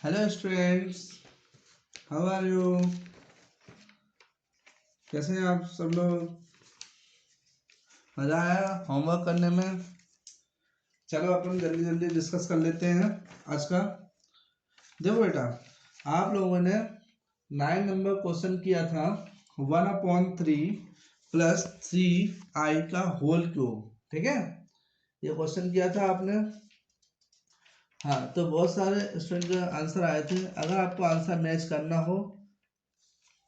Hello students, how are you? कैसे हैं आप सब लोग? मज़ा आया होमवर्क करने में? चलो अपन जल्दी जल्दी डिस्कस कर लेते हैं आज का। देखो बेटा, आप लोगों ने 9 नंबर क्वेश्चन किया था 1/3 + 3i का होल क्यूब। ठीक है, ये क्वेश्चन किया था आपने। हाँ, तो बहुत सारे स्टूडेंट के आंसर आए थे। अगर आपको आंसर मैच करना हो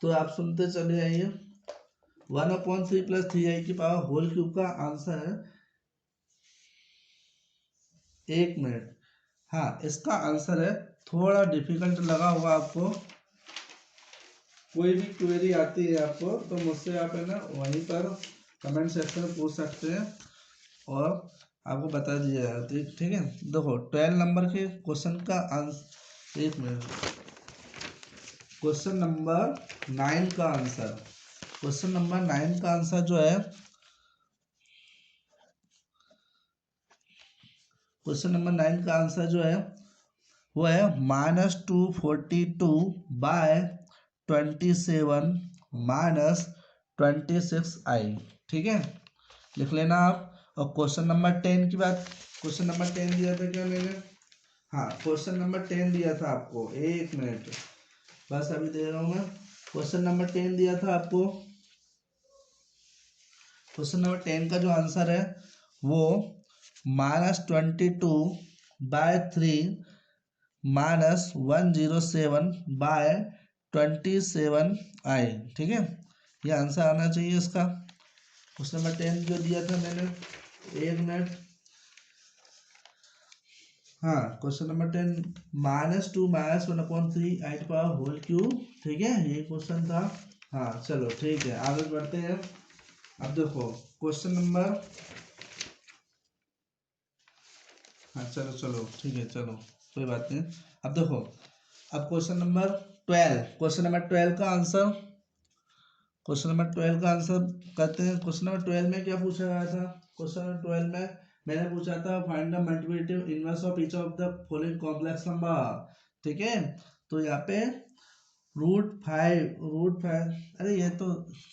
तो आप सुनते चले आइए। 1/3 + 3i की पावर होल क्यूब का आंसर है 1 मिनट। हाँ, इसका आंसर है, थोड़ा डिफिकल्ट लगा होगा आपको। कोई भी क्वेरी आती है आपको तो मुझसे आप है ना वहीं पर कमेंट सेक्शन में पूछ सकते हैं और आपको बता दिया जाएगा। ठीक है, देखो 12 नंबर के क्वेश्चन का आंसर 1 मिनट। क्वेश्चन नंबर 9 का आंसर, क्वेश्चन नंबर 9 का आंसर जो है, क्वेश्चन नंबर 9 का आंसर जो है वो है -242/27 -26i। ठीक है, लिख लेना आप। और क्वेश्चन नंबर 10 की बात, क्वेश्चन नंबर 10 दिया था क्या मैंने? हाँ, क्वेश्चन नंबर 10 दिया था आपको। 1 मिनट बस अभी दे रहा हूँ मैं। क्वेश्चन नंबर 10 दिया था आपको। क्वेश्चन नंबर 10 का जो आंसर है वो -22/3 -107/27i। ठीक है, ये आंसर आना चाहिए इसका। क्वेश्चन नंबर 10 जो दिया था मैंने। 1 मिनट। हाँ, question number 10 -2 -1/3 power whole cube. ठीक है, ये क्वेश्चन था। हाँ चलो ठीक है, आगे बढ़ते हैं। अब देखो क्वेश्चन नंबर, हाँ चलो चलो ठीक है, चलो कोई बात नहीं। अब देखो, अब क्वेश्चन नंबर 12, क्वेश्चन नंबर 12 का आंसर, क्वेश्चन नंबर 12 का आंसर करते हैं। क्वेश्चन नंबर 12 में क्या पूछा गया था? क्वेश्चन नंबर 12 में मैंने पूछा था find the multiplicative inverse of each of the following complex number. ठीक है, तो यहाँ पे √5, अरे ये तो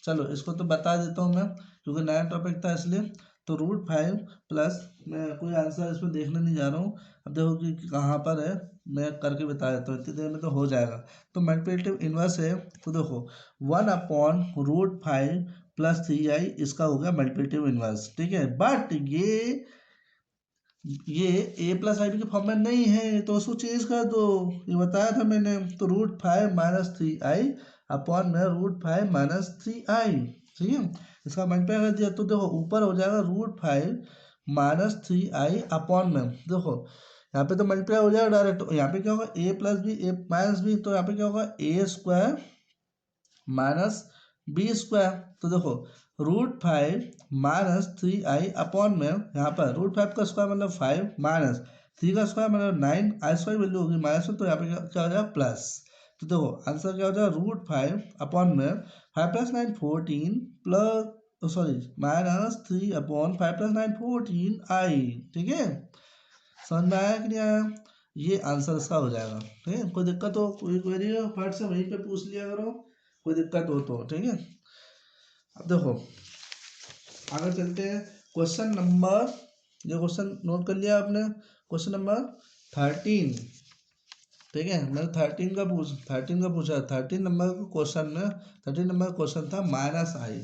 चलो इसको तो बता देता हूँ मैं, क्योंकि नया टॉपिक था इसलिए। तो √5 प्लस, मैं कोई आंसर इसमें देखने नहीं जा रहा हूँ। अब देखो कि कहाँ पर है, मैं करके बता देता हूँ, इतनी देर में तो हो जाएगा। तो मल्टीप्लिकेटिव इनवर्स है, तो देखो 1/√5 + 3i इसका हो गया मल्टीप्लिकेटिव इनवर्स। ठीक है, बट ये a+ib के फॉर्म में नहीं है, तो उसको चेंज कर दो। ये बताया था मैंने। तो √5 - 3i/√5 - 3i। ठीक है, इसका मल्टीप्लाई कर दिया तो देखो ऊपर हो जाएगा √5 - 3i अपॉन में। देखो यहाँ पे तो मल्टीप्लाई हो जाएगा डायरेक्ट। यहाँ पे क्या होगा, a+b तो यहाँ पे क्या होगा a² - b²। तो देखो √5 - 3i अपॉन में, यहाँ पर √5 का स्क्वायर मतलब 5 माइनस 3 का स्क्वायर मतलब 9, i² वैल्यू होगी -1, तो यहाँ पे क्या हो जाएगा प्लस। तो देखो आंसर क्या हो जाएगा, √5 अपॉन में 5 + 9 14 प्लस सॉरी -3/5 + 9 14i। ठीक है, समझ में आया कि नहीं आया? ये आंसर इसका हो जाएगा। ठीक है, कोई दिक्कत हो, कोई क्वेरी हो, फट से वहीं पे पूछ लिया करो, कोई दिक्कत हो तो। ठीक है, अब देखो आगे चलते हैं। क्वेश्चन नंबर, ये क्वेश्चन नोट कर लिया आपने, क्वेश्चन नंबर 13। ठीक है, मैंने 13 का पूछा। 13 नंबर का क्वेश्चन में, 13 नंबर का क्वेश्चन था -i।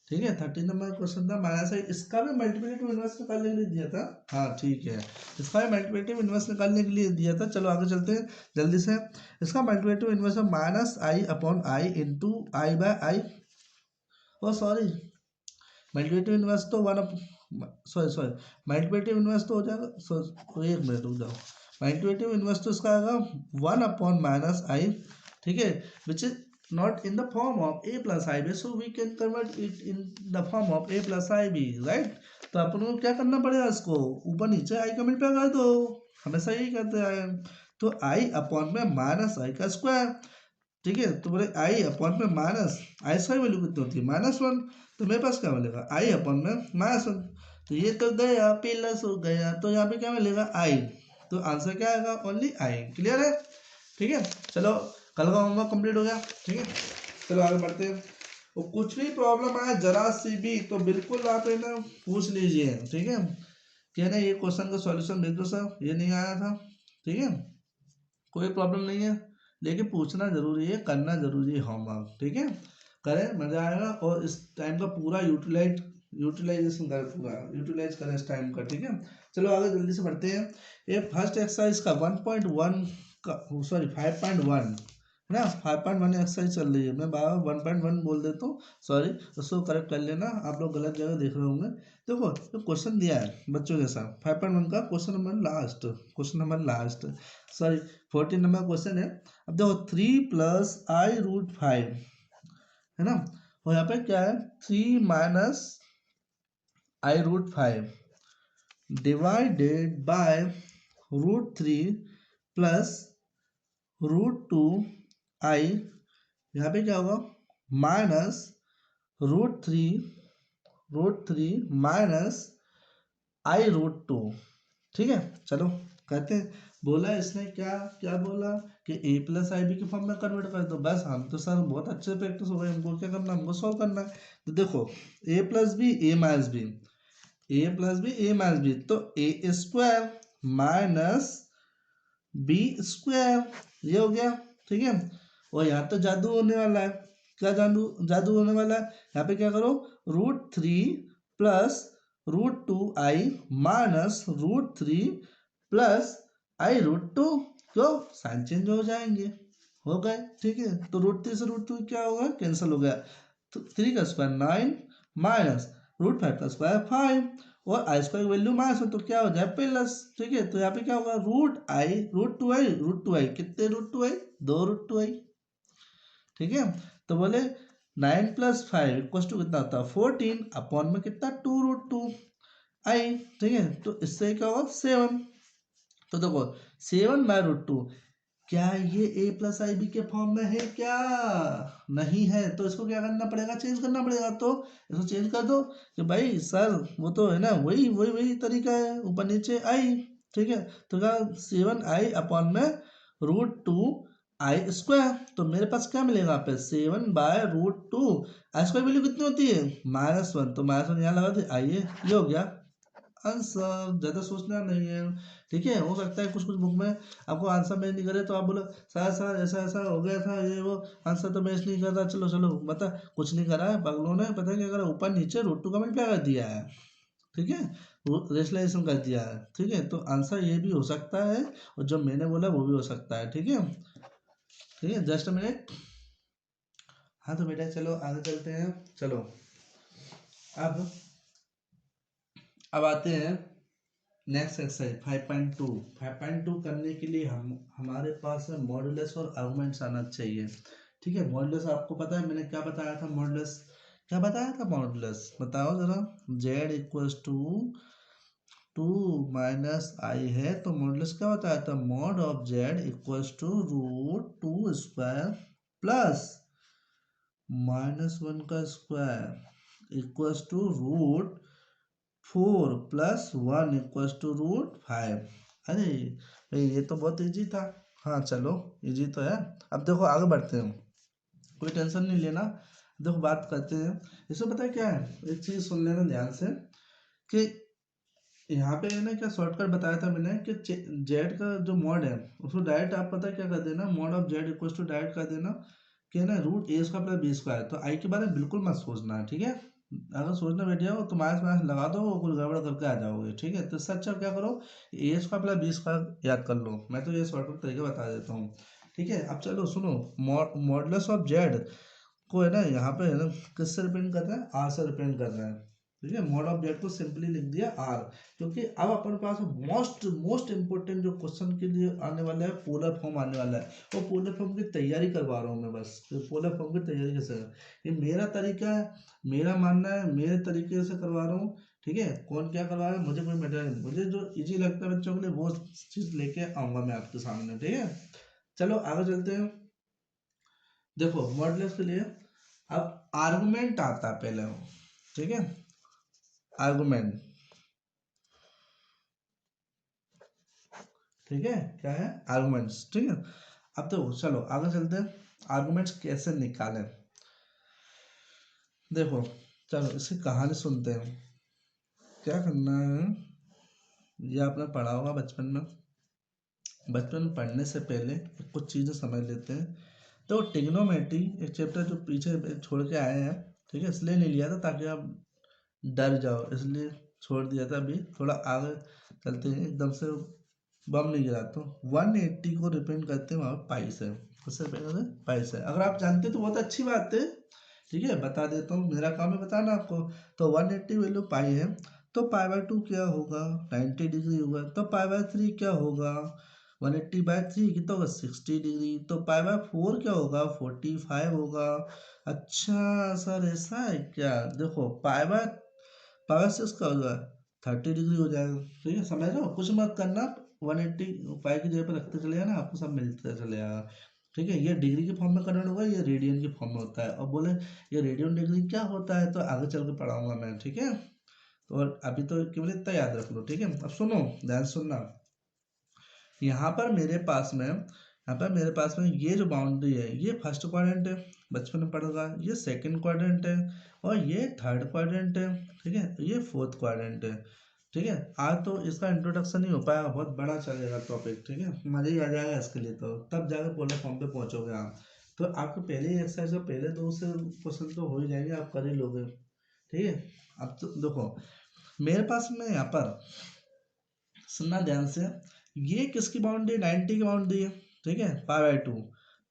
ठीक है, 13 नंबर का क्वेश्चन था -i। इसका भी मल्टीप्लिकेटिव इनवर्स निकालने के लिए दिया था। हाँ ठीक है, इसका भी मल्टीप्लिकेटिव इनवर्स निकालने के लिए दिया था। चलो आगे चलते हैं जल्दी से। इसका मल्टीप्लिकेटिव इनवर्स है -i/i इंटू i/i। ओ सॉरी, मल्टीप्लिकेटिव इनवर्स तो सॉरी मल्टीप्लिकेटिव इनवर्स तो हो जाएगा, 1 मिनट रुक जाओ। मल्टीप्लिकेटिव इनवर्स तो इसका आएगा 1/-i। ठीक है, which is not in the form of a+ib, so we can convert it in the form of a+ib, right. तो अपन को क्या करना पड़ेगा, इसको ऊपर नीचे i का मल्टीप्लाई कर दो, हमेशा यही करते आए हैं। तो i अपॉन में -i का स्क्वायर। ठीक है, तो बोले आई अपॉन में माइनस i² वैल्यू कितनी होती है -1, तो मेरे पास क्या मिलेगा i अपॉन में -1। तो ये तो गया प्लस हो गया, तो यहाँ पे क्या मिलेगा i। तो आंसर क्या आएगा, ओनली i। क्लियर है? ठीक है, चलो कल का होमवर्क कंप्लीट हो गया। ठीक है, चलो आगे बढ़ते हैं। और कुछ भी प्रॉब्लम आए जरा सी भी तो बिल्कुल आप है ना पूछ लीजिए। ठीक है, कि है ना ये क्वेश्चन का सॉल्यूशन भेज दो सर, ये नहीं आया था। ठीक है, कोई प्रॉब्लम नहीं है, लेकिन पूछना जरूरी है, करना जरूरी है होमवर्क। ठीक है, करें, मजा आएगा। और इस टाइम का पूरा यूटिलाइजेशन करें, पूरा यूटिलाइज करें इस टाइम का। ठीक है, चलो आगे जल्दी से बढ़ते हैं। ये फर्स्ट एक्सरसाइज का 1.1 का, सॉरी 5.1 है ना, 5.1 एक्सरसाइज चल रही है। मैं बार 1.1 बोल देता हूँ, सॉरी, उसको करेक्ट कर लेना, आप लोग गलत जगह देख रहे होंगे। देखो जो क्वेश्चन दिया है बच्चों के साथ 5.1 का question number last, sorry 14 number question है। अब देखो 3 + i√5 है ना, और यहाँ पे क्या है 3 - i√5 divided by √3 plus √2i। यहाँ पे क्या होगा -√3 -i√2। ठीक है, चलो कहते हैं, बोला इसने क्या क्या बोला कि a+ib के फॉर्म में कन्वर्ट कर दो। बस हम तो सर बहुत अच्छे प्रैक्टिस हो गए, हमको क्या करना है, हमको सॉल्व करना है। तो देखो a+b तो a² -b², ये हो गया। ठीक है, और यहाँ तो जादू होने वाला है। क्या जादू जादू होने वाला है, यहाँ पे क्या करो √3 प्लस √2i -√3 प्लस i√2, क्यों साइन चेंज हो जाएंगे, हो गए। ठीक है, तो √3 से √2 क्या होगा, कैंसिल हो गया। तो 3 का स्क्वायर 9 माइनस √5 का स्क्वायर 5, और आई स्क्वायर की वैल्यू माइनस हो तो क्या हो जाए प्लस। ठीक है, तो यहाँ पे क्या होगा √2i कितने √2i, 2 √2i। ठीक है, तो बोले 9 + 5 = कितना होता है 14 अपॉन में कितना 2 √2i। ठीक है, तो इससे क्या होगा 7। तो देखो 7/√2, क्या ये a+ib के फॉर्म में है क्या, नहीं है, तो इसको क्या करना पड़ेगा, चेंज करना पड़ेगा। तो इसको चेंज कर दो कि भाई सर वो तो है ना, वही वही वही तरीका है, ऊपर नीचे आई। ठीक है, तो क्या 7i अपॉन में √2i²। तो मेरे पास क्या मिलेगा पे 7/√2, i² वैल्यू कितनी होती है -1, तो -1 यहाँ लगा दे, आइए ये हो गया आंसर, ज़्यादा सोचना नहीं है। ठीक है, हो सकता है कुछ कुछ बुक में आपको आंसर मैच नहीं करे तो आप बोलो सर सर ऐसा ऐसा हो गया था, ये वो आंसर तो मैच नहीं करता। चलो चलो बता, कुछ नहीं करा है पगलों ने, पता है क्या करा, ऊपर नीचे √2 का मल्टीप्लाई कर दिया है। ठीक है, रेशनलाइजेशन कर दिया है। ठीक है, तो आंसर ये भी हो सकता है, और जो मैंने बोला वो भी हो सकता है। ठीक है, ठीक है, जस्ट मिनट। हाँ तो बेटा चलो आगे चलते हैं। चलो अब आते हैं नेक्स्ट एक्सरसाइज 5.2। 5.2 करने के लिए हमारे पास मॉडुलस और आर्गुमेंट्स आना चाहिए। ठीक है, मॉडुलस आपको पता है मैंने क्या बताया था, मॉडुलस क्या बताया था, मॉडुलस बताओ जरा। z = 2 - i है, तो मॉडुलस क्या बताया था, मॉड ऑफ z = √2² प्लस -1 का स्क्वायर √4 + 1 √5। अरे भाई ये तो बहुत इजी था। हाँ चलो इजी तो है। अब देखो आगे बढ़ते हैं, कोई टेंशन नहीं लेना। देखो बात करते हैं, इसमें पता है क्या है, एक चीज़ सुन लेना ध्यान से, कि यहाँ पे है ना क्या शॉर्टकट बताया था मैंने कि जेड का जो मॉड है उसको डायरेक्ट आप पता है क्या कर देना, मॉड ऑफ जेड = डायरेक्ट कर देना कि है ना √a² + b²। तो आई के बारे में बिल्कुल मत सोचना है। ठीक है, अगर सोचना बैठ जाओ तो माइनस माइनस लगा दो, वो कुछ गड़बड़ करके आ जाओगे। ठीक है, तो इससे अच्छा क्या करो, a² + b² याद कर लो। मैं तो ये शॉर्टकट तरीका बता देता हूँ। ठीक है, अब चलो सुनो, मॉडुलस ऑफ जेड को है ना यहाँ पे है ना किससे रिप्रेजेंट कर रहा है, आर से रिप्रेजेंट कर रहा है। ठीक है, मॉड ऑफ जेड को सिंपली लिख दिया आर, क्योंकि अब अपने पास मोस्ट मोस्ट इंपॉर्टेंट जो क्वेश्चन के लिए आने वाला है पोलर फॉर्म आने वाला है, वो पोलर फॉर्म की तैयारी करवा रहा हूँ मैं बस। तो पोलर फॉर्म की तैयारी कैसे है, ये मेरा तरीका है, मेरा मानना है, मेरे तरीके से करवा रहा हूँ। ठीक है, कौन क्या करवा रहा है मुझे कोई मैटर नहीं, मुझे जो इजी लगता है बच्चों के लिए वो चीज़ लेके आऊँगा मैं आपके सामने। ठीक है, चलो आगे चलते हैं। देखो मॉडुलस के लिए अब आर्गुमेंट आता है पहले वो। ठीक है, आर्गुमेंट, ठीक है, क्या है आर्गुमेंट्स। ठीक है, अब तो चलो आगे चलते हैं, आर्गुमेंट्स कैसे निकालें। देखो चलो इसकी कहानी सुनते हैं। क्या करना है, ये आपने पढ़ा होगा बचपन में। बचपन में पढ़ने से पहले कुछ चीज़ें समझ लेते हैं। तो ट्रिग्नोमेट्री एक चैप्टर जो पीछे छोड़ के आए हैं, ठीक है, इसलिए नहीं लिया था ताकि आप डर जाओ, इसलिए छोड़ दिया था। अभी थोड़ा आगे चलते हैं, एकदम से बम नहीं गिरा। तो 180 को रिप्रेजेंट करते हैं वहाँ पाई से, उससे पहले पाई से। अगर आप जानते तो बहुत अच्छी बात है, ठीक है, बता देता हूँ, मेरा काम है बताना आपको। तो 180 वैल्यू पाई है, तो पाई/2 क्या होगा, 90 डिग्री होगा। तो पाई/3 क्या होगा, 180/3 कितना होगा, 60 डिग्री। तो पाई/4 क्या होगा, 45 होगा। अच्छा सर ऐसा है क्या, देखो पाई/6 का होगा 30 डिग्री हो जाएगा। ठीक है, समझ रहे हो, कुछ मत करना, 180 पाई की जगह पर रखते चले जाना, आपको सब मिलता चले जाएगा। ठीक है, ये डिग्री के फॉर्म में कन्वर्ट होगा, ये रेडियन के फॉर्म में होता है। और बोले ये रेडियन डिग्री क्या होता है, तो आगे चल के पढ़ाऊंगा मैं, ठीक है। तो और अभी तो केवल इतना याद रख लो, ठीक है। अब सुनो, ध्यान सुनना। यहाँ पर मेरे पास में, ये जो बाउंड्री है, ये फर्स्ट क्वाड्रेंट है, बचपन में पढ़ा। ये सेकंड क्वाड्रेंट है, और ये थर्ड क्वाड्रेंट है, ठीक है। ये फोर्थ क्वाड्रेंट है, ठीक है। आज तो इसका इंट्रोडक्शन नहीं हो पाया, बहुत बड़ा चलेगा टॉपिक, ठीक है, मजा ही आ जाएगा इसके लिए। तो तब जाकर पोलर फॉर्म पे पहुंचोगे आप। तो आपको पहले ही एक्सरसाइज का पहले दो से क्वेश्चन तो हो ही जाएंगे, आप कर ही लोगे, ठीक है। अब तो देखो मेरे पास में यहाँ पर, सुनना ध्यान से, ये किसकी बाउंड्री, 90 की बाउंड्री है, ठीक है, पाई/2।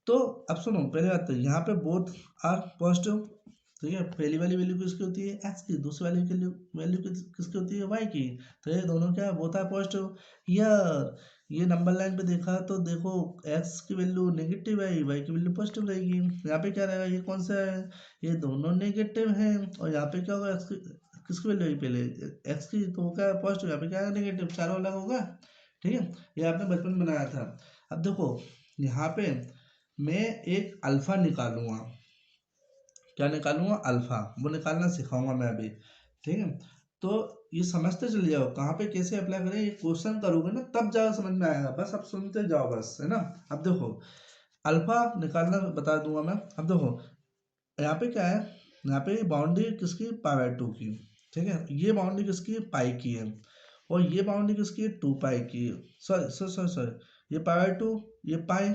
तो अब सुनो, पहले बात तो यहाँ पे बोथ आर पॉजिटिव, ठीक है। पहली वाली वैल्यू किसकी होती है, एक्स की, दूसरी वाली की वैल्यू किसकी होती है, वाई की। तो ये दोनों क्या, बोथ आर पॉजिटिव। यार ये नंबर लाइन पे देखा तो देखो, एक्स की वैल्यू नेगेटिव है, वाई की वैल्यू पॉजिटिव रहेगी। यहाँ पे क्या रहेगा, ये कौन सा है, ये दोनों नेगेटिव है। और यहाँ पे क्या होगा, किसकी वैल्यू है पहले, एक्स की, तो वो क्या है पॉजिटिव, यहाँ पे क्या है नेगेटिव, चारों अलग होगा, ठीक है। ये आपने बचपन में बनाया था। अब देखो यहाँ पे मैं एक अल्फा निकालूंगा, क्या निकालूंगा, अल्फा, वो निकालना सिखाऊंगा मैं अभी, ठीक है। तो ये समझते चले जाओ कहाँ पे कैसे अप्लाई करें, ये क्वेश्चन करोगे ना तब जाकर समझ में आएगा, बस अब सुनते जाओ बस, है ना। अब देखो अल्फा निकालना बता दूंगा मैं। अब देखो यहाँ पे क्या है, यहाँ पे बाउंड्री किसकी, पाई/2 की, ठीक है। ये बाउंड्री किसकी, पाई की है। और ये बाउंड्री किसकी है, 2 पाई की है। सॉरी सॉरी सॉरी सॉरी, ये पाई/2, ये पाई,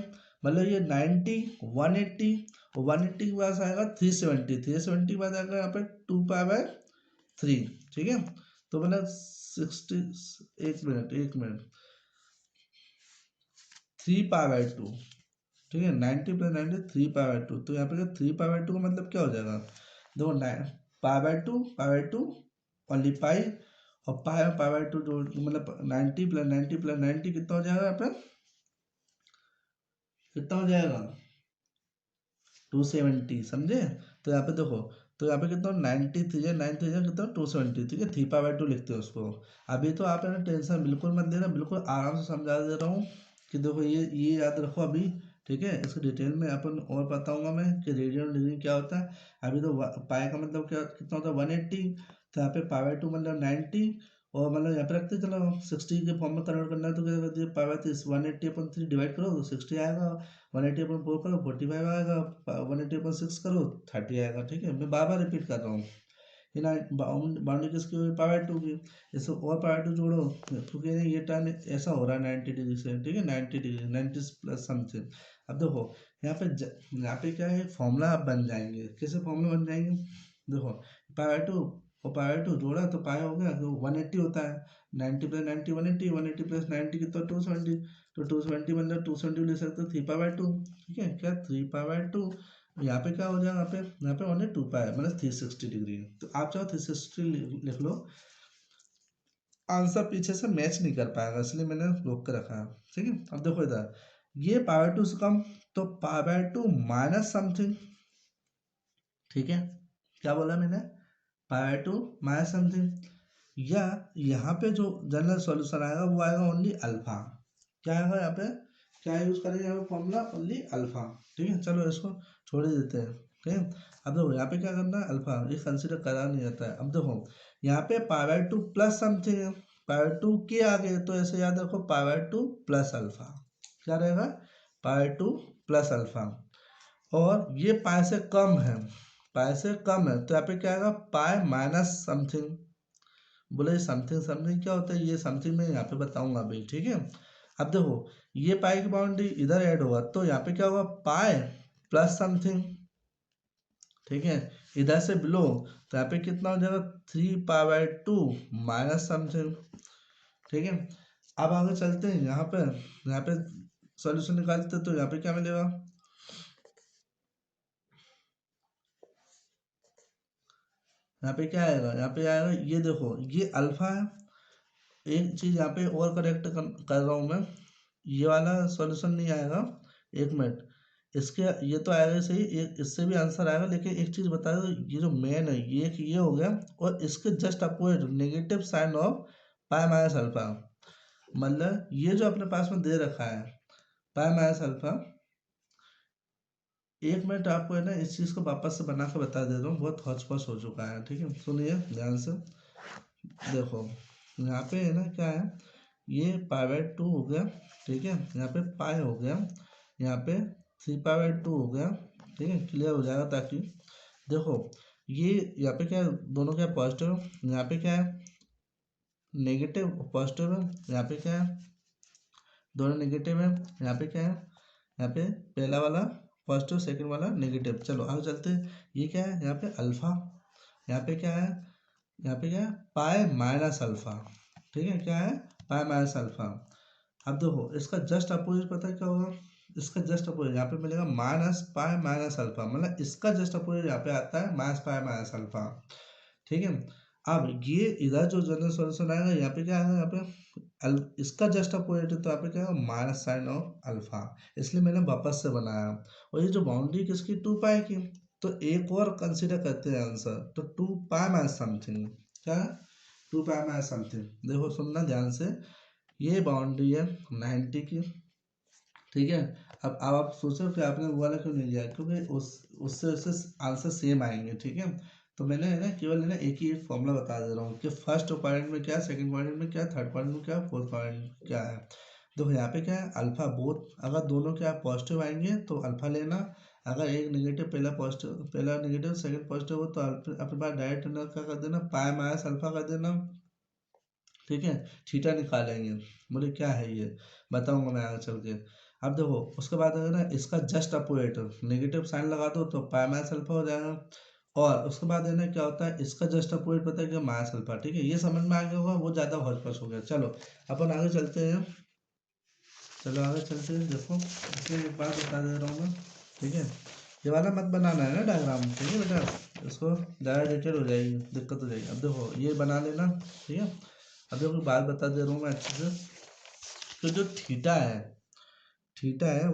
मतलब ये 90, 180, और 180 के बाद आएगा 370, 370 के बाद आएगा यहाँ पे 2 पाई/3, ठीक है। तो मतलब 60, एक मिनट 3 पाई/2, ठीक है, 90 + 90 3 पाई/2। तो यहाँ पे 3 पाई/2 का मतलब क्या हो जाएगा, देखो पाई/2 ओनली पाई, और पाई/2 जो मतलब 90 + 90 + 90 कितना हो जाएगा, यहाँ पे कितना हो जाएगा, 270, समझे। तो यहाँ पे देखो, तो यहाँ पे कितना, 93 कितना, 270, ठीक है। 3 पाई/2 लिखते हो उसको। अभी तो आप है ना टेंशन बिल्कुल मत लेना, बिल्कुल आराम से समझा दे रहा हूँ कि देखो ये याद रखो अभी, ठीक है। इसको डिटेल में अपन और बताऊंगा मैं कि रेडियन डिग्री क्या होता है। अभी तो पाई का मतलब क्या कितना होता है, 180। तो यहाँ पे पाई/2 मतलब 90, और मतलब यहाँ पे रखते चलो 60 के फॉर्म में कन्वर्ट करना है, तो क्या करते हैं, पाई/3 180/3 डिवाइड करो तो 60 आएगा, 180/4 करो 45 आएगा, 180/6 करो 30 आएगा, ठीक है। मैं बार बार रिपीट कर रहा हूँ। ये ना बाउंड्री किसकी हुई, पाई/2 की। इसको और पाई/2 जोड़ो, क्योंकि ये टर्न ऐसा हो रहा है 90 डिग्री से, ठीक है, 90 डिग्री, 90 प्लस समथिंग। अब देखो यहाँ पे यहाँ पे क्या है, फॉर्मूला आप बन जाएंगे, कैसे फॉर्मूला बन जाएंगे, देखो पाई/2 और पाई/2 जोड़ा तो पाई हो गया, तो 180 होता है, 90 + 90 180, 180 + 90 कितना, 270। तो 270 मतलब 270 ले सकते हो 3 पाई/2, ठीक है। क्या 3 पाई/2, यहाँ पे क्या हो जाएगा, यहाँ पे ओनली 2 पाई मतलब 360 डिग्री। तो आप चाहो 360 लिख लो, आंसर पीछे से मैच नहीं कर पाएगा, इसलिए मैंने रोक के रखा है, ठीक है। अब देखो इधर, ये पाई/2 से कम, तो पाई/2 माइनस समथिंग, ठीक है। क्या बोला मैंने, पाई/2 माइनस समथिंग। या यहाँ पे जो जनरल सॉल्यूशन आएगा वो आएगा ओनली अल्फा। क्या आएगा यहाँ पे, क्या यूज करेंगे यहाँ पे फॉर्मूला, ओनली अल्फा, ठीक है। चलो इसको छोड़ ही देते हैं, ठीक है। अब देखो यहाँ पे क्या करना है, अल्फा ये कंसिडर करा नहीं जाता है। अब देखो यहाँ पे पाई/2 प्लस समथिंग है, पाई/2 के आगे, तो ऐसे याद रखो पाई/2 प्लस अल्फा, क्या रहेगा, पाई 2 प्लस अल्फा, और ये पाई से कम है, पाई से कम है, तो यहाँ पे क्या आएगा पाई माइनस समथिंग। बोले समथिंग समथिंग क्या होता है, ये समथिंग मैं यहाँ पे बताऊंगा अभी, ठीक है। अब देखो ये पाई की बाउंड्री इधर ऐड होगा तो यहाँ पे क्या होगा पाई प्लस समथिंग, ठीक है। इधर से बिलो तो यहाँ पे कितना हो जाएगा 3 पाई/2 माइनस समथिंग, ठीक है। अब आगे चलते हैं, यहाँ पे सॉल्यूशन निकालते हैं, तो यहाँ पे क्या मिलेगा, यहाँ पे क्या आएगा, यहाँ पे आएगा ये देखो ये अल्फा है। एक चीज यहाँ पे और करेक्ट कर रहा हूँ मैं, ये वाला सॉल्यूशन नहीं आएगा, एक मिनट, इसके ये तो आएगा सही, एक इससे भी आंसर आएगा, लेकिन एक चीज बता दो, ये जो मेन है ये हो गया, और इसके just opposite negative sign of pi minus alpha, मतलब ये जो अपने पास में दे रखा है पाई माइनस अल्फा। एक मिनट आपको है ना इस चीज को वापस से बना के बता दे रहा हूँ, बहुत हौच पौच हो चुका है, ठीक है। सुनिए ध्यान से, देखो यहाँ पे है ना क्या है, ये पाई/2 हो गया, ठीक है, यहाँ पे पाई हो गया, यहाँ पे 3 पाई/2 हो गया, ठीक है, क्लियर हो जाएगा। ताकि देखो ये यहाँ पे क्या है, दोनों क्या पॉजिटिव, यहाँ पे क्या है नेगेटिव पॉजिटिव है, यहाँ पे क्या है दोनों नेगेटिव है, यहाँ पे क्या है, यहाँ पे पहला वाला पॉजिटिव सेकंड वाला नेगेटिव। चलो आगे चलते हैं, ये क्या है यहाँ पे अल्फा, यहाँ पे क्या है, यहाँ पे क्या है पाई माइनस अल्फा, ठीक है, क्या है पाई माइनस अल्फा। अब देखो इसका जस्ट अपोजिट पता है क्या होगा, इसका जस्ट अपोजिट यहाँ पे मिलेगा माइनस पाई माइनस अल्फा, मतलब इसका जस्ट अपोजिट यहाँ पे आता है माइनस पाई माइनस अल्फा, ठीक है। अब ये इधर जो जनरल सॉल्यूशन आएगा यहाँ पे क्या आएगा, यहाँ पे इसका जस्ट अपोजिट है, तो यहाँ पे क्या है माइनस साइन ऑफ अल्फा, इसलिए मैंने वापस से बनाया। और ये जो बाउंड्री किसकी 2 पाई की, तो एक और कंसिडर करते हैं आंसर, तो 2 पाई माइनस समथिंग, क्या है 2 पाई माइनस समथिंग। देखो सुनना ध्यान से, ये बाउंड्री है 90 की, ठीक है। अब आप सोचो कि आपने वो वाला क्यों नहीं लिया, क्योंकि उससे उससे आंसर सेम आएंगे, ठीक है। तो मैंने है ना केवल है ना एक ही फॉर्मूला बता दे रहा हूँ कि फर्स्ट क्वाड्रेंट में क्या है, सेकंड क्वाड्रेंट में क्या है, थर्ड क्वाड्रेंट में क्या है, फोर्थ क्वाड्रेंट में क्या है। देखो यहाँ पे क्या है अल्फा बोथ, अगर दोनों क्या पॉजिटिव आएंगे तो अल्फा लेना, अगर एक नेगेटिव पहला पॉजिटिव पहला नेगेटिव सेकंड पॉजिटिव हो तो अपने पास डायरेक्ट क्या कर देना पाई माइनस अल्फा कर देना, ठीक है। थीटा निकालेंगे, बोले क्या है ये बताऊंगा मैं आगे चल के। अब देखो उसके बाद अगर ना इसका जस्ट अपोजिट नेगेटिव साइन लगा दो तो पाई माइनस अल्फा हो जाएगा, और उसके बाद है ना क्या होता है इसका जस्ट अपोजिट पता है कि माइनस अल्फा, ठीक है। ये समझ में आ गया होगा, वो ज़्यादा हौच हो गया। चलो अपन आगे चलते हैं, चलो आगे चलते हैं। देखो इसमें एक बात बता दे रहा हूँ मैं, ठीक है, ये वाला मत बनाना है ना डायग्राम, ठीक है बेटा, इसको ज़्यादा डिटेल हो जाएगी, दिक्कत हो जाएगी। अब देखो ये बना लेना, ठीक है। अब देखो बात बता दे रहा हूँ मैं अच्छे से, तो जो थीटा है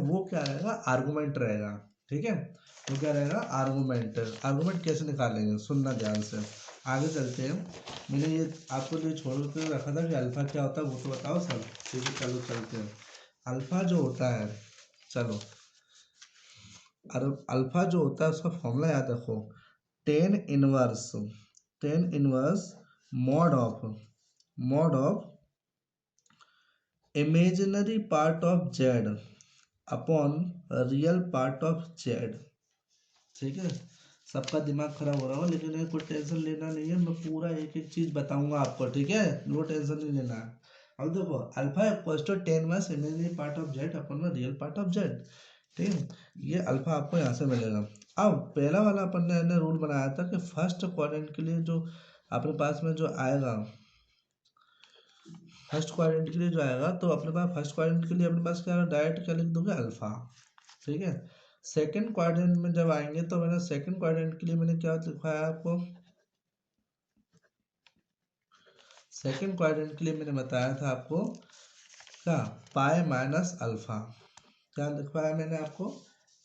वो क्या रहेगा आर्गूमेंट रहेगा, ठीक है। वो क्या रहेगा आर्गूमेंट, आर्गूमेंट कैसे निकालेंगे सुनना ध्यान से, आगे चलते हैं। मैंने ये आपको जो छोड़ के रखा था कि अल्फा क्या होता है वो तो बताओ सब, ठीक है। चलो चलते हैं, अल्फा जो होता है, चलो अल्फा जो होता है उसका फॉर्मूला याद रखो, tan inverse mod of imaginary part of Z upon real part of Z, ठीक है। सबका दिमाग खराब हो रहा हो, लेकिन ये कोई टेंशन लेना नहीं है, मैं पूरा एक एक चीज बताऊंगा आपको, ठीक है, वो टेंशन नहीं लेना है। अब देखो alpha equals to tan minus imaginary part of Z upon real part of Z, ठीक है। ये अल्फा आपको यहाँ से मिलेगा। अब पहला वाला अपन ने रूल बनाया था कि फर्स्ट क्वाड्रेंट के लिए जो अपने पास में जो आएगा, फर्स्ट क्वाड्रेंट के लिए जो आएगा, तो अपने पास फर्स्ट क्वाड्रेंट के लिए अपने पास क्या डायरेक्ट क्या लिख दोगे अल्फा, ठीक है। सेकंड क्वाड्रेंट में जब आएंगे तो मैंने सेकंड क्वाड्रेंट के लिए मैंने क्या लिखवाया आपको, सेकंड क्वाड्रेंट के लिए मैंने बताया था आपको क्या पाई माइनस अल्फा, क्या लिखवाया मैंने आपको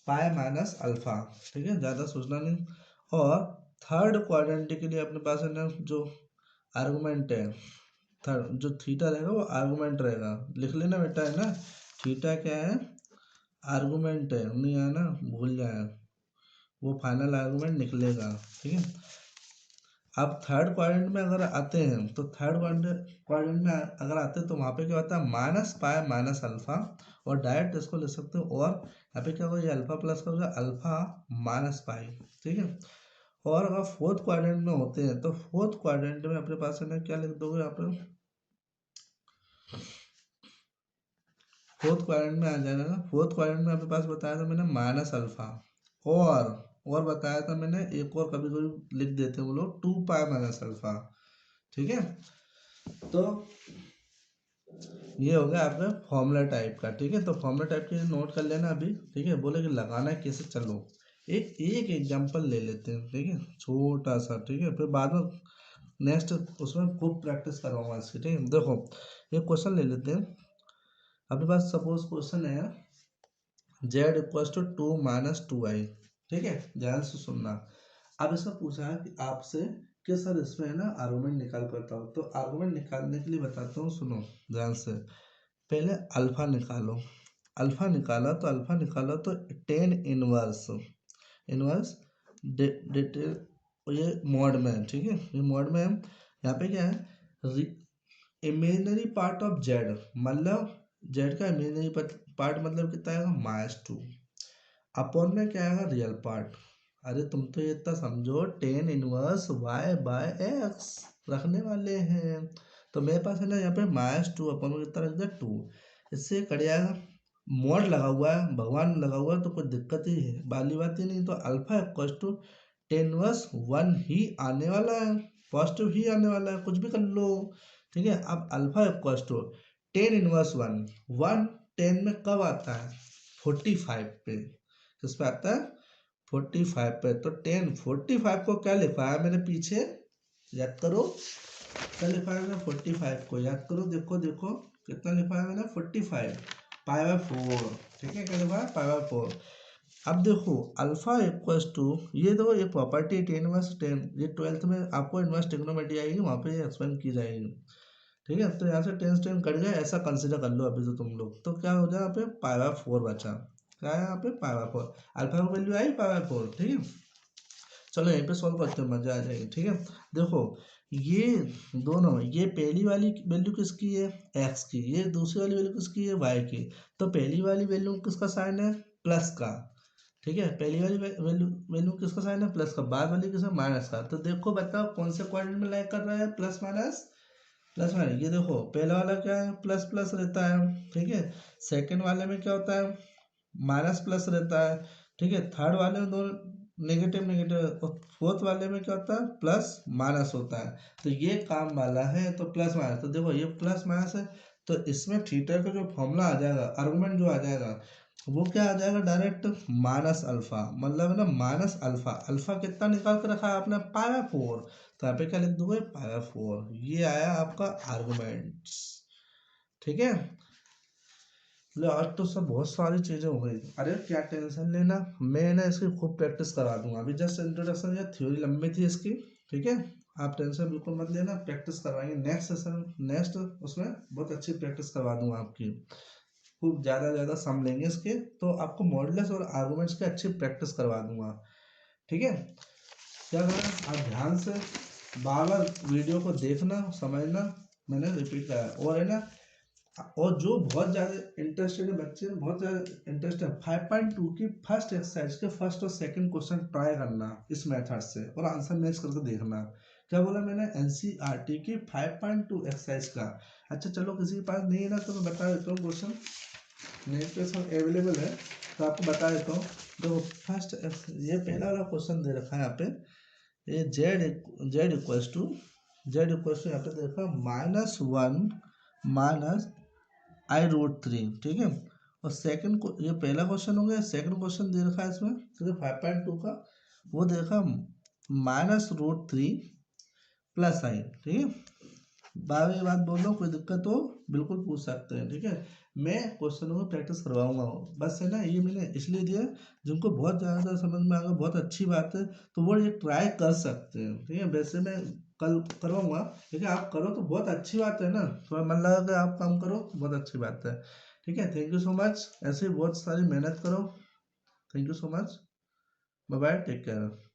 पाई माइनस अल्फा, ठीक है, ज़्यादा सोचना नहीं। और थर्ड क्वाड्रेंट के लिए अपने पास है ना जो आर्गुमेंट है, थर्ड जो थीटा रहेगा वो आर्गुमेंट रहेगा, लिख लेना बेटा, है ना, थीटा क्या है आर्गुमेंट है, नहीं आया ना भूल जाए, वो फाइनल आर्गुमेंट निकलेगा, ठीक है। अब थर्ड क्वाड्रेंट में अगर आते हैं तो थर्ड क्वाड्रेंट में अगर आते हैं तो वहाँ पे क्या होता है माइनस पाई माइनस अल्फा, और डायरेक्ट इसको लिख सकते हो, और यहाँ पे क्या होगा ये अल्फा प्लस का होगा अल्फा माइनस पाई। ठीक है। और अगर फोर्थ क्वाड्रेंट में होते हैं तो फोर्थ क्वाड्रेंट में अपने पास है ना क्या लिख दोगे यहाँ पे, फोर्थ क्वाड्रेंट में आ जाएगा ना, फोर्थ क्वाड्रेंट में अपने पास बताया था मैंने माइनस अल्फा, और बताया था मैंने एक और कभी कभी लिख देते हैं वो लोग 2 पाई माइनस अल्फा। ठीक है। तो ये हो गया आपका फॉर्मूला टाइप का। ठीक है। तो फॉर्मूला टाइप के नोट कर लेना अभी। ठीक है। बोले कि लगाना है कैसे, चलो एक एक एग्जांपल ले लेते हैं। ठीक है, छोटा सा। ठीक है, फिर बाद में नेक्स्ट उसमें खूब प्रैक्टिस करवाऊंगा इसकी। ठीक है, देखो एक क्वेश्चन ले लेते हैं अपने पास। सपोज क्वेश्चन है z = 2 - 2i। ठीक है, ध्यान से सुनना। अब इसमें पूछा है कि आपसे कि सर इसमें है ना आर्गुमेंट निकाल कर बताओ। तो आर्गुमेंट निकालने के लिए बताता हूँ, सुनो ध्यान से। पहले अल्फा निकालो। अल्फा निकाला तो टेन इनवर्स इनवर्स डिटेल ये मॉड में है। ठीक है, ये मॉड में है। यहाँ पे क्या है, इमेजिनरी पार्ट ऑफ जेड, मतलब जेड का इमेजिनरी पार्ट मतलब कितना आएगा -2, अपॉन में क्या आएगा रियल पार्ट। अरे तुम तो ये इतना समझो, टेन इनवर्स y/x रखने वाले हैं। तो मेरे पास है ना यहाँ पे -2 अपॉन में कितना रख दिया 2, इससे कट जाएगा। मॉड लगा हुआ है, भगवान लगा हुआ है, तो कोई दिक्कत ही है वाली बात ही नहीं। तो alpha equal to tan inverse 1 ही आने वाला है, पॉजिटिव ही आने वाला है, कुछ भी कर लो। ठीक है, अब alpha equal to tan inverse 1, 1 10 में कब आता है 45 पे, किस पे आता है 45 पे। तो 10 45 को क्या लिखा है मैंने पीछे, याद करो क्या लिखा है मैंने 45 को, याद करो, देखो देखो कितना लिखा है मैंने 45 π/4। ठीक है, क्या लिखा है π/4। अब देखो अल्फा इक्वल्स टू, ये देखो ये प्रॉपर्टी टेन इनवर्स 10, ये 12th में आपको इनवर्स ट्रिग्नोमेट्री आएगी, वहाँ पे ये एक्सप्लेन की जाएगी। ठीक है, तो यहाँ से 10 10 कट गया, ऐसा कंसिडर कर लो अभी तो तुम लोग। तो क्या हो जाए यहाँ पे π/4 बचा, क्या है यहाँ पे π/4, अल्फा की वैल्यू आई π/4। ठीक है, चलो यहीं पे सॉल्व करते हैं, मजा आ जाएगी। ठीक है, देखो ये दोनों, ये पहली वाली वैल्यू किसकी है x की, ये दूसरी वाली वैल्यू किसकी है y की। तो पहली वाली वैल्यू किसका साइन है प्लस का। ठीक है, पहली वाली वैल्यू वैल्यू किसका साइन है प्लस का, बाद वाली किसका माइनस का। तो देखो बताओ कौन से क्वाड्रेंट में लाइक कर रहा है, प्लस माइनस प्लस माइनस। ये देखो पहला वाला क्या है प्लस प्लस रहता है। ठीक है, सेकंड वाले में क्या होता है माइनस प्लस रहता है। ठीक है, थर्ड वाले में दोनों नेगेटिव नेगेटिव, और फोर्थ वाले में क्या होता है प्लस माइनस होता है। तो ये काम वाला है तो प्लस माइनस, तो देखो ये प्लस माइनस है, तो इसमें थीटा का जो फॉर्मूला आ जाएगा, आर्गुमेंट जो आ जाएगा वो क्या आ जाएगा डायरेक्ट माइनस अल्फा, मतलब है ना माइनस अल्फा। अल्फा कितना निकाल कर रखा है आपने π/4, तो यहाँ पे क्या लिख दोगे π/4, ये आया आपका आर्गुमेंट्स। ठीक है, ले आज तो सब बहुत सारी चीजें हो गई। अरे क्या टेंशन लेना, मैं ना इसकी खूब प्रैक्टिस करा दूंगा। अभी जस्ट इंट्रोडक्शन या थ्योरी लंबी थी इसकी। ठीक है, आप टेंशन बिल्कुल मत लेना, प्रैक्टिस करवाएंगे नेक्स्ट सेशन, नेक्स्ट उसमें बहुत अच्छी प्रैक्टिस करवा दूंगा आपकी। खूब ज़्यादा सम लेंगे इसके, तो आपको मॉडुलस और आर्गुमेंट्स की अच्छी प्रैक्टिस करवा दूंगा। ठीक है, क्या करना आप ध्यान से बार बार वीडियो को देखना समझना, मैंने रिपीट करा। और है ना, और जो बहुत ज़्यादा इंटरेस्टेड है बच्चे, बहुत ज़्यादा इंटरेस्ट है 5.2 की फर्स्ट एक्सरसाइज के फर्स्ट और सेकंड क्वेश्चन ट्राई करना इस मेथड से, और आंसर मैच करके देखना। क्या बोला मैंने, एनसीईआरटी की 5.2 एक्सरसाइज का। अच्छा चलो किसी के पास नहीं है ना तो मैं बता देता हूँ क्वेश्चन, नेट पे सब अवेलेबल है तो आपको बता देता हूँ। देखो फर्स्ट ये पहला वाला क्वेश्चन दे रखा है यहाँ पे, ये जेड इक्वल्स टू यहाँ पे देखा -1 - I√3। ठीक है, और सेकंड को ये पहला क्वेश्चन हो गया, सेकंड क्वेश्चन दे रखा है इसमें ठीक है 5.2 का, वो दे रखा -√3 + I। ठीक है, बार ये बात बोल रहा हूँ, कोई दिक्कत हो बिल्कुल पूछ सकते हैं। ठीक है, मैं क्वेश्चनों में प्रैक्टिस करवाऊंगा, बस है ना, ये मैंने इसलिए दिया जिनको बहुत ज़्यादा समझ में आ गया, बहुत अच्छी बात है, तो वो ये ट्राई कर सकते हैं। ठीक है, वैसे मैं कल करवाऊंगा, लेकिन आप करो तो बहुत अच्छी बात है ना, थोड़ा मन लगा कर आप काम करो तो बहुत अच्छी बात है। ठीक है, थैंक यू सो मच, ऐसे ही बहुत सारी मेहनत करो। Thank you so much, bye bye, take care.